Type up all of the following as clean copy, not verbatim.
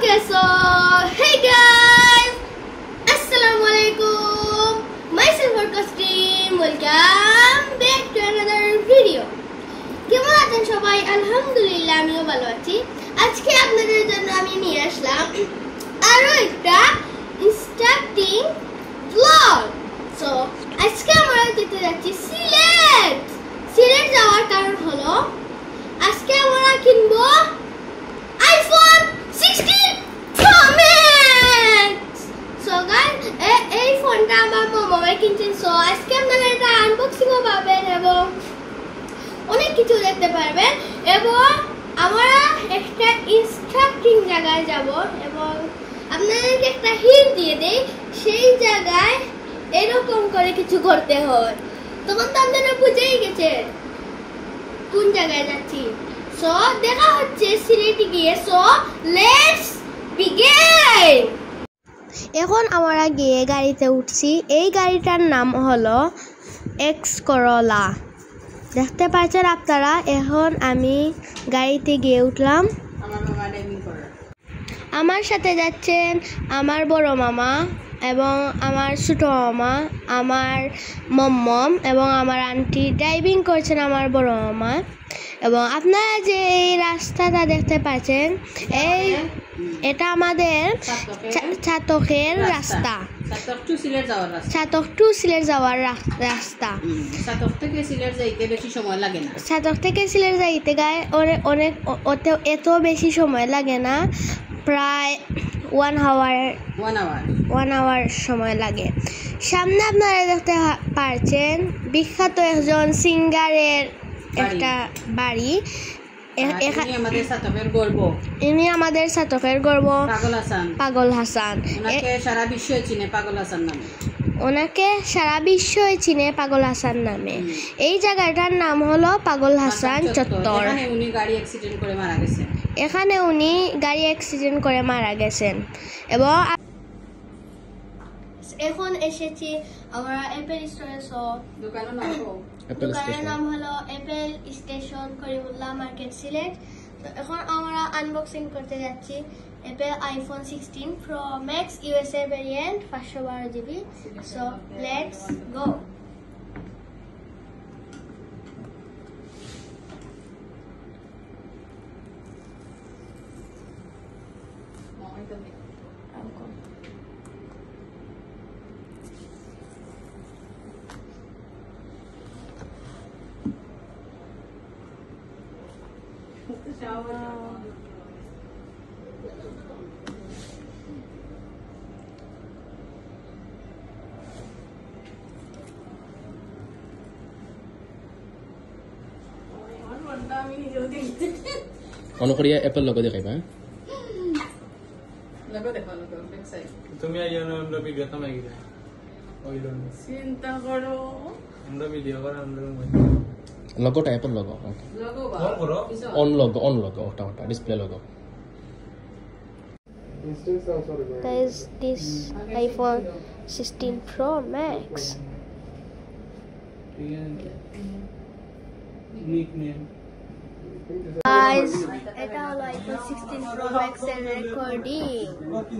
Okay, so hey guys, Assalamualaikum. Myself Workers team, welcome back to another video. কেমন আছেন সবাই? আলহামদুলিল্লাহ আমিও ভালো আছি। আজকে আপনাদের জন্য আমি নিয়ে আসলাম আরো একটা ইনস্ট্রাক্টিং ব্লগ। সো আজকে আমরা যেতে যাচ্ছি সিলেট। সিলেট যাওয়ার কারণ হলো আজকে আমরা কিনবো iPhone 16 Pro Max। So guys এই ফোনটা আমার মামা কিনছেন। সো আজকে আপনারা এটা আনবক্সিংও পাবেন এবং অনেক কিছু দেখতে পারবেন এবং আমরা একটা ইনস্ট্রাক্টিং জায়গায় যাব এবং আপনাদেরকে একটা হিন্ট দিয়ে দেই সেই জায়গায় এরকম করে কিছু করতে হয়। তখন তো আপনারা বুঝেই গেছেন কোন জায়গায় যাচ্ছি। সো দেখা হচ্ছে সিলেটে গিয়ে। So let's begin. এখন আমরা গিয়ে গাড়িতে উঠছি। এই গাড়িটার নাম হলো এক্স করোলা। দেখতে পাচ্ছেন আপনারা। এখন আমি গাড়িতে গিয়ে উঠলাম। আমার সাথে যাচ্ছেন আমার বড় মামা এবং আমার ছোট মামা, আমার মম্মম এবং আমার আন্টি। ড্রাইভিং করছেন আমার বড় মামা। এবং আপনারা যে এই রাস্তাটা দেখতে পাচ্ছেন এটা আমাদের ছাতকের রাস্তা। ছাতক টু সিলেট যাওয়ার রাস্তা। ছাতক থেকে সিলেট যাইতে বেশি সময় লাগে না। ছাতক থেকে সিলেট যাইতে গায়ে অনেক এত বেশি সময় লাগে না। প্রায় 1 আওয়ার সময় লাগে। সামনে আপনারা দেখতে পাচ্ছেন বিখ্যাত একজন সিঙ্গারের একটা বাড়ি। ইনি আমাদের ছাতকের গর্ব পাগল হাসান। ওনাকে সারা বিশ্বই চিনে পাগল হাসান নামে। ওনাকে সারা বিশ্বই চিনে পাগল হাসান নামে। এই জায়গাটার নাম হলো পাগল হাসান চত্বর। এখানে উনি গাড়ি অ্যাক্সিডেন্ট করে মারা গেছেন। এবং এখন এসেছি আমরা অ্যাপেল স্টোরে। দোকানের নাম হলো Apple station, Karimullah market, Sylhet. তো এখন আমরা আনবক্সিং করতে যাচ্ছি Apple iPhone 16 Pro Max USA variant 512 GB। So let's go. On করিয়া এপল লোগো দেখাইবা। তুমি আইয়ানো আমরা ভিডিও তো মাগি যায় ওইলো চিন্তা করো আমরা ভিডিও করা আমরা লোগোটা Apple logo. Okay logo on logo ওটা display logo. Guys, this iPhone 16 Pro Max. Nickname Guys, এটা হলো iPhone 16 Pro Max এর রেকর্ডিং।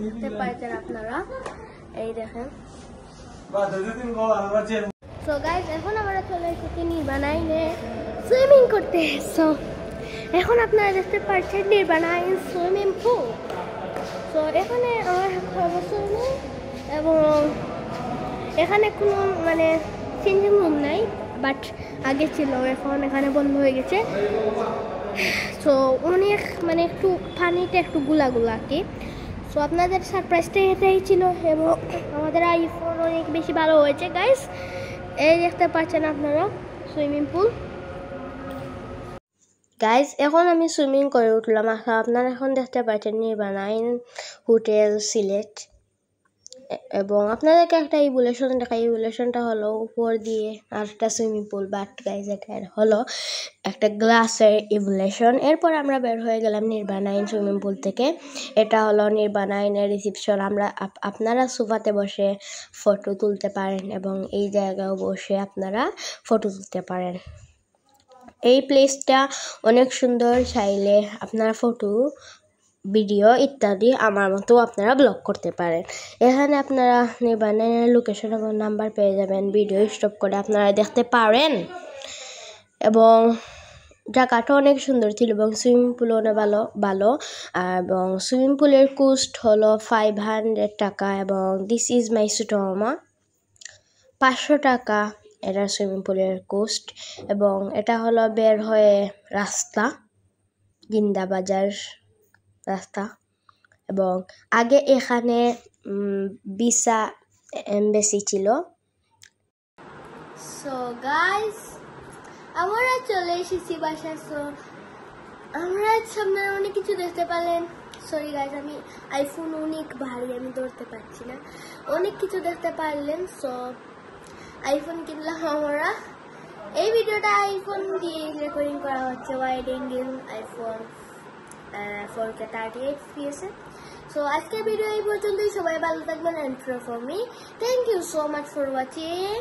দেখতে পাচ্ছেন আপনারা, এই দেখেন। সো গাইস এখন আমরা চলে এসেছি নির্বাণাইনে সুইমিং করতে। সো এখন আপনারা দেখতে পাচ্ছেন নির্বাণাইন সুইমিং পুল। সো এখানে আমার সুইমিং এবং এখানে কোনো চেঞ্জিং রুম নাই, বাট আগে ছিল, এখন এখানে বন্ধ হয়ে গেছে। সো অনেক একটু পানিটা একটু গুলা কি। সো আপনাদের সারপ্রাইজটা এটাই ছিল এবং আমাদের আইফোন অনেক বেশি ভালো হয়েছে গাইস। এই দেখতে পাচ্ছেন আপনারা সুইমিং পুল। গাইস এখন আমি সুইমিং করে উঠলাম। আপনারা এখন দেখতে পাচ্ছেন নির্বাণাইন হোটেল সিলেট। এবং আপনাদেরকে একটা ইভলিউশন দেখাই। ইভলিউশনটা হলো উপর দিয়ে আর একটা সুইমিং পুল, বাট গাইজ এটা হলো একটা গ্লাসের ইভলিউশন। এরপর আমরা বের হয়ে গেলাম নির্বাণাইন সুইমিং পুল থেকে। এটা হলো নির্বাণাইনের রিসিপশন। আপনারা সোফাতে বসে ফটো তুলতে পারেন এবং এই জায়গায় বসে আপনারা ফটো তুলতে পারেন। এই প্লেসটা অনেক সুন্দর, চাইলে আপনারা ফটো ভিডিও ইত্যাদি আমার মতো আপনারা ব্লগ করতে পারেন। এখানে আপনারা নিবানের লোকেশন এবং নাম্বার পেয়ে যাবেন, ভিডিও স্টপ করে আপনারা দেখতে পারেন। এবং জায়গাটা অনেক সুন্দর ছিল এবং সুইমিং পুলও অনেক ভালো এবং সুইমিং পুলের কোস্ট হলো 500 টাকা এবং দিস ইজ মাই সুটোমা 500 টাকা এটা সুইমিং পুলের কোস্ট। এবং এটা হলো বের হয়ে রাস্তা, গিন্দা বাজার রাস্তা। এবং আগে এখানে ভিসা এমবেসি ছিল। সো গাইস, আমরা চলে এসেছি বাসা। সো আমরা সামনে অনেক কিছু দেখতে পেলেন। সরি গাইস, আমি আইফোন অনেক ভারী, আমি ধরতে পারছি না। অনেক কিছু দেখতে পারলেন। সো আইফোন কিনলাম আমরা। এই ভিডিওটা আইফোন দিয়ে রেকর্ডিং করা হচ্ছে, wide angle iPhone 4K 38 FPS। So আজকের ভিডিও এই পর্যন্তই। সবাই ভালো থাকবেন। And for me, thank you so much for watching.